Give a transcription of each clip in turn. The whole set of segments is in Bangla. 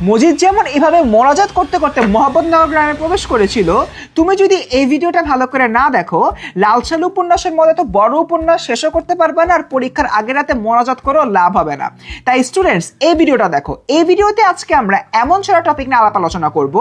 মজিদ যেমন এভাবে মোনাজাত করতে করতে মোহাম্মদনগর গ্রামে প্রবেশ করেছিল, তুমি যদি এই ভিডিওটা ভালো করে না দেখো, লাল সালু উপন্যাসের মধ্যে তো বড় উপন্যাস শেষও করতে পারবে না, আর পরীক্ষার আগের রাতে মোনাজাত করেও লাভ হবে না। তাই স্টুডেন্টস, এই ভিডিওটা দেখো। এই ভিডিওতে আজকে আমরা এমন ছড়া টপিক নিয়ে আলাপ আলোচনা করব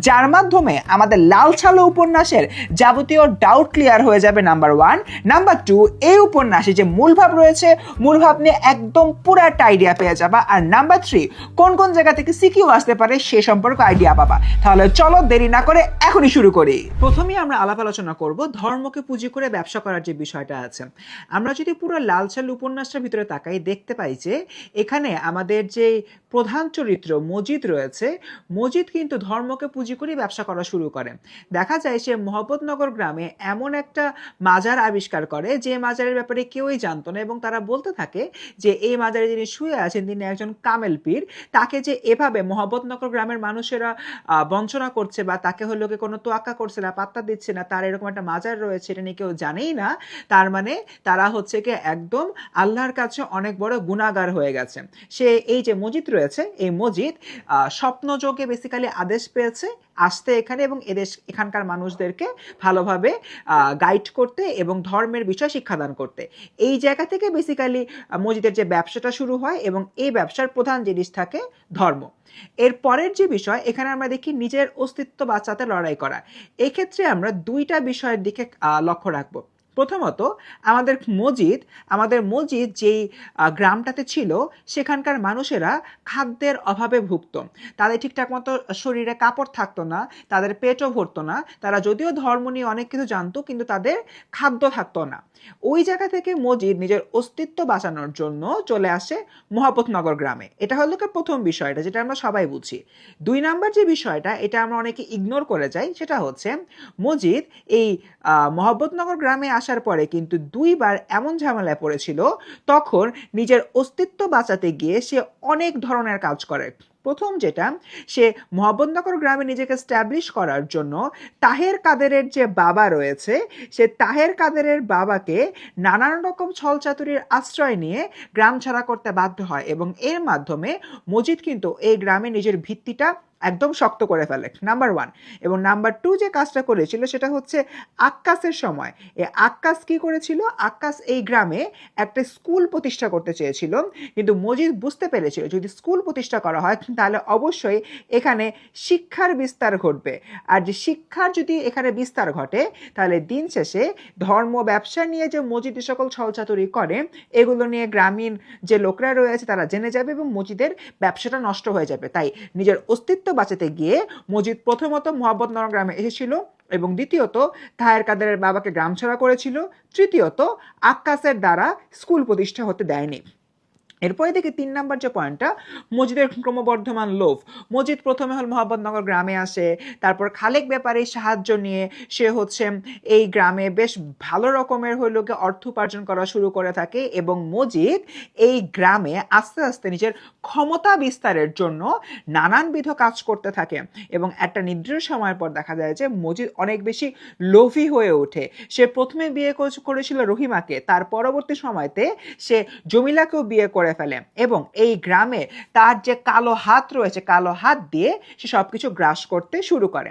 যার মাধ্যমে আমাদের লাল সালু উপন্যাসের যাবতীয় ডাউট ক্লিয়ার হয়ে যাবে। নাম্বার 1, নাম্বার 2, এই উপন্যাসে যে মূল ভাব রয়েছে, মূল ভাব নিয়ে একদম পুরো একটা আইডিয়া পেয়ে যাবা। আর নাম্বার 3, কোন কোন জায়গা থেকে সিকিউ আসতে পারে সে সম্পর্কে আইডিয়া পাবা। তাহলে চলো দেরি না করে এখনই শুরু করি। প্রথমেই আমরা আলাপ আলোচনা করব ধর্মকে পুঁজি করে ব্যবসা করার যে বিষয়টা আছে। আমরা যদি পুরো লাল সালু উপন্যাসটার ভিতরে তাকাই, দেখতে পাই যে এখানে আমাদের যে প্রধান চরিত্র মজিদ রয়েছে, মজিদ কিন্তু ধর্মকে পুঁজি করে ব্যবসা করা শুরু করে। দেখা যায় সে মোহাম্মদনগর গ্রামে এমন একটা মাজার আবিষ্কার করে যে মাজারের ব্যাপারে কেউই জানতো না, এবং তারা বলতে থাকে যে এই মাজারে যিনি শুয়ে আছেন তিনি একজন কামেল পীর। তাকে যে এভাবে মোহাম্মদনগর গ্রামের মানুষেরা বঞ্চনা করছে বা তাকে হলো কোনো তোয়াক্কা করছে না, পাত্তা দিচ্ছে না, তার এরকম একটা মাজার রয়েছে এটা নিয়ে কেউ জানেই না, তার মানে তারা হচ্ছে কি একদম আল্লাহর কাছে অনেক বড় গুনাহগার হয়ে গেছে। সে এই যে মজিদ রয়েছে, এই মজিদ স্বপ্নযোগে বেসিক্যালি আদেশ পেয়েছে আসতে এখানে, এবং এখানকার মানুষদেরকে ভালোভাবে গাইড করতে এবং ধর্মের বিষয় শিক্ষাদান করতে। এই জায়গা থেকে বেসিক্যালি মসজিদের যে ব্যবসাটা শুরু হয়, এবং এই ব্যবসার প্রধান জিনিস থাকে ধর্ম। এর পরের যে বিষয়, এখানে আমরা দেখি নিজের অস্তিত্ব বাঁচাতে লড়াই করা। এক্ষেত্রে আমরা দুইটা বিষয়ের দিকে লক্ষ্য রাখবো। প্রথমত, আমাদের মসজিদ যেই গ্রামটাতে ছিল সেখানকার মানুষেরা খাদ্যের অভাবে ভুগত। তাদের ঠিকঠাক মতো শরীরে কাপড় থাকতো না, তাদের পেটও ভরতো না। তারা যদিও ধর্ম নিয়ে অনেক কিছু জানতো, কিন্তু তাদের খাদ্য থাকতো না। ওই জায়গা থেকে মসজিদ নিজের অস্তিত্ব বাঁচানোর জন্য চলে আসে মোহাম্মদনগর গ্রামে। এটা হলো প্রথম বিষয়টা, যেটা আমরা সবাই বুঝি। 2 নাম্বার যে বিষয়টা, এটা আমরা অনেকে ইগনোর করে যাই, সেটা হচ্ছে মসজিদ এই মোহাম্মদনগর গ্রামে আসার পরে কিন্তু 2বার এমন ঝামেলায় পড়েছিল, তখন নিজের অস্তিত্ব বাঁচাতে গিয়ে সে অনেক ধরনের কাজ করে। প্রথম যেটা, সে মোহাম্মদনগর গ্রামে নিজেকে স্ট্যাবলিশ করার জন্য তাহের কাদেরের যে বাবা রয়েছে, সে তাহের কাদেরের বাবাকে নানান রকম ছলচাতুরির আশ্রয় নিয়ে গ্রাম ছাড়া করতে বাধ্য হয়, এবং এর মাধ্যমে মজিদ কিন্তু এই গ্রামে নিজের ভিত্তিটা একদম শক্ত করে ফেলে। নাম্বার 1। এবং নাম্বার 2 যে কাজটা করেছিল সেটা হচ্ছে আক্কাসের সময়। আক্কাস কি করেছিল? আক্কাস এই গ্রামে একটা স্কুল প্রতিষ্ঠা করতে চেয়েছিল, কিন্তু মজিদ বুঝতে পেরেছিল যদি স্কুল প্রতিষ্ঠা করা হয় তাহলে অবশ্যই এখানে শিক্ষার বিস্তার ঘটবে, আর যে শিক্ষার যদি এখানে বিস্তার ঘটে তাহলে দিন শেষে ধর্ম ব্যবসা নিয়ে যে মজিদ সকল ছলচাতুরি করে এগুলো নিয়ে গ্রামীণ যে লোকরা রয়েছে তারা জেনে যাবে, এবং মজিদের ব্যবসাটা নষ্ট হয়ে যাবে। তাই নিজের অস্তিত্ব বাঁচাতে গিয়ে মজিদ প্রথমত মোহাম্মদনগর গ্রামে এসেছিল, এবং দ্বিতীয়ত তাহের কাদেরের বাবাকে গ্রাম ছাড়া করেছিল, তৃতীয়ত আক্কাসের দ্বারা স্কুল প্রতিষ্ঠা হতে দেয়নি। এরপরে দেখি 3 নাম্বার যে পয়েন্টটা, মসজিদের ক্রমবর্ধমান লোভ। মসজিদ প্রথমে হল মোহাম্মদনগর গ্রামে আসে, তারপর খালেক ব্যাপারীর সাহায্য নিয়ে সে হচ্ছে এই গ্রামে বেশ ভালো রকমের অর্থ উপার্জন করা শুরু করে থাকে, এবং মসজিদ এই গ্রামে আস্তে আস্তে নিজের ক্ষমতা বিস্তারের জন্য নানানবিধ কাজ করতে থাকে, এবং একটা নির্দিষ্ট সময়ের পর দেখা যায় যে মসজিদ অনেক বেশি লোভী হয়ে ওঠে। সে প্রথমে বিয়ে করেছিল রহিমাকে, তার পরবর্তী সময়তে সে জমিলাকেও বিয়ে করে ফেলে, এবং এই গ্রামে তার যে কালো হাত রয়েছে, কালো হাত দিয়ে সে সবকিছু গ্রাস করতে শুরু করে।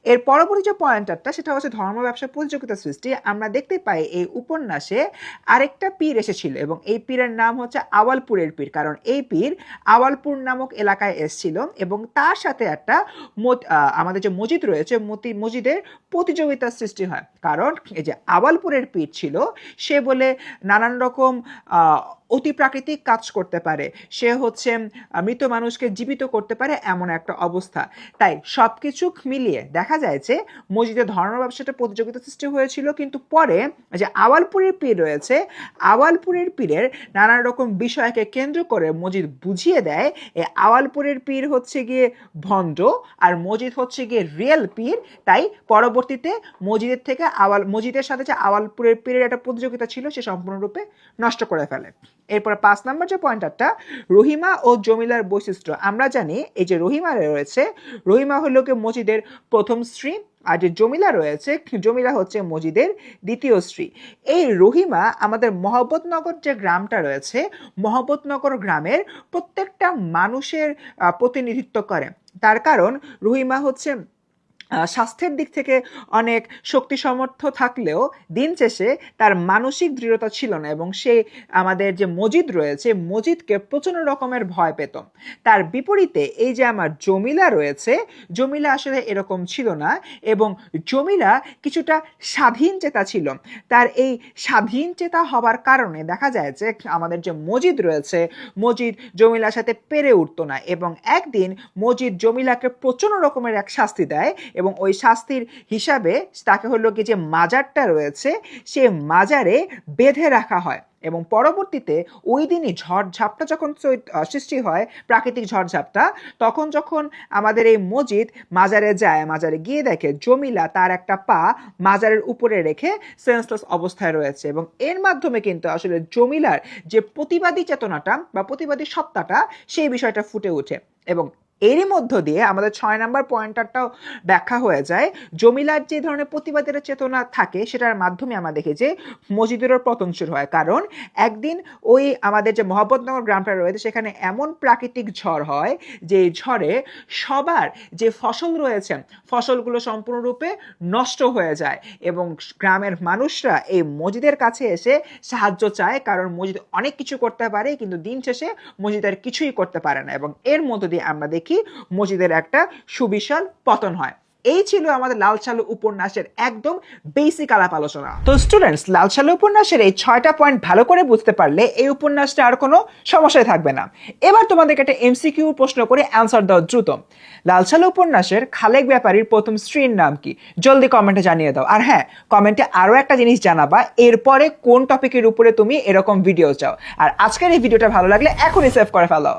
এর পরবর্তী যে পয়েন্টারটা সেটা হচ্ছে ধর্ম ব্যবসা প্রতিযোগিতা সৃষ্টি। আমরা দেখতে পাই এই উপন্যাসে আরেকটা পীর এসেছিল, এবং এই পীরের নাম হচ্ছে আওয়ালপুরের পীর, কারণ এই পীর আওয়ালপুর নামক এলাকায় এসেছিল, এবং তার সাথে একটা আমাদের যে মসজিদ রয়েছে মসজিদের প্রতিযোগিতার সৃষ্টি হয়। কারণ এই যে আওয়ালপুরের পীর ছিল, সে বলে নানান রকম অতি প্রাকৃতিক কাজ করতে পারে, সে হচ্ছে মৃত মানুষকে জীবিত করতে পারে, এমন একটা অবস্থা। তাই সবকিছু মিলিয়ে দেখা যায় যে মসজিদে ধর্ম ব্যবসাটা প্রতিযোগিতা সৃষ্টি হয়েছিল, কিন্তু পরে যে আওয়ালপুরের পীর রয়েছে, আওয়ালপুরের পীরের নানান রকম বিষয়কে কেন্দ্র করে মসজিদ বুঝিয়ে দেয় এই আওয়ালপুরের পীর হচ্ছে গিয়ে ভণ্ড, আর মসজিদ হচ্ছে গিয়ে রিয়েল পীর। তাই পরবর্তীতে মসজিদের সাথে যে আওয়ালপুরের পীরের একটা প্রতিযোগিতা ছিল সে সম্পূর্ণরূপে নষ্ট করে ফেলে। এরপর 5 নাম্বার যে পয়েন্টারটা, রহিমা ও জমিলার বৈশিষ্ট্য। আমরা জানি এই যে রহিমা রয়েছে, রহিমা হলো মসজিদের প্রথম স্ত্রী, আর যে জমিলা রয়েছে, জমিলা হচ্ছে মজিদের দ্বিতীয় স্ত্রী। এই রহিমা আমাদের মহব্বতনগর যে গ্রামটা রয়েছে, মহব্বতনগর গ্রামের প্রত্যেকটা মানুষের প্রতিনিধিত্ব করে। তার কারণ রহিমা হচ্ছে স্বাস্থ্যের দিক থেকে অনেক শক্তি সমর্থ থাকলেও দিন শেষে তার মানসিক দৃঢ়তা ছিল না, এবং সে আমাদের যে মজিদ রয়েছে, মজিদকে প্রচণ্ড রকমের ভয় পেত। তার বিপরীতে এই যে আমার জমিলা রয়েছে, জমিলা আসলে এরকম ছিল না, এবং জমিলা কিছুটা স্বাধীন চেতা ছিল। তার এই স্বাধীন চেতা হবার কারণে দেখা যায় যে আমাদের যে মজিদ রয়েছে, মজিদ জমিলার সাথে পেরে উঠতো না, এবং একদিন মজিদ জমিলাকে প্রচণ্ড রকমের এক শাস্তি দেয়, এবং ওই শাস্তির হিসাবে তাকে হলো কি যে মাজারটা রয়েছে, সে মাজারে বেঁধে রাখা হয়। এবং পরবর্তীতে ওই দিনই ঝড়ঝাপটা যখন সৃষ্টি হয়, প্রাকৃতিক ঝড়ঝাপটা, তখন যখন আমাদের এই মজিদ মাজারে যায়, মাজারে গিয়ে দেখে জমিলা তার একটা পা মাজারের উপরে রেখে সেন্সলেস অবস্থায় রয়েছে। এবং এর মাধ্যমে কিন্তু আসলে জমিলার যে প্রতিবাদী চেতনাটা বা প্রতিবাদী সত্তাটা, সেই বিষয়টা ফুটে ওঠে। এবং এরই মধ্য দিয়ে আমাদের 6 নম্বর পয়েন্টারটাও ব্যাখ্যা হয়ে যায়। জমিলার যে ধরনের প্রতিবাদের চেতনা থাকে, সেটার মাধ্যমে আমরা দেখি যে মজিদেরও পতন শুরু হয়। কারণ একদিন ওই আমাদের যে মহব্বতনগর গ্রামটা রয়েছে, সেখানে এমন প্রাকৃতিক ঝড় হয় যে ঝড়ে সবার যে ফসল রয়েছে, ফসলগুলো সম্পূর্ণরূপে নষ্ট হয়ে যায়, এবং গ্রামের মানুষরা এই মজিদের কাছে এসে সাহায্য চায়, কারণ মজিদ অনেক কিছু করতে পারে, কিন্তু দিন শেষে মজিদ আর কিছুই করতে পারে না। এবং এর মধ্য দিয়ে আমরা দেখি মজিদের একটা সুবিশাল পতন হয়। এই ছিল আমাদের লাল সালু উপন্যাসের একদম বেসিক আলাপ আলোচনা। তো স্টুডেন্টস, লাল সালু উপন্যাসের এই 6টা পয়েন্ট ভালো করে বুঝতে পারলে এই উপন্যাসটা আর কোনো সমস্যাই থাকবে না। এবার তোমাদেরকে একটা এমসিকিউ প্রশ্ন করে অ্যান্সার দাও দ্রুত। লাল সালু উপন্যাসের খালেক ব্যাপারীর প্রথম স্ত্রীর নাম কি? জলদি কমেন্টে জানিয়ে দাও। আর হ্যাঁ, কমেন্টে আরো একটা জিনিস জানাবা, এরপরে কোন টপিকের উপরে তুমি এরকম ভিডিও চাও। আর আজকের এই ভিডিওটা ভালো লাগলে এখনই সেভ করে ফেলো।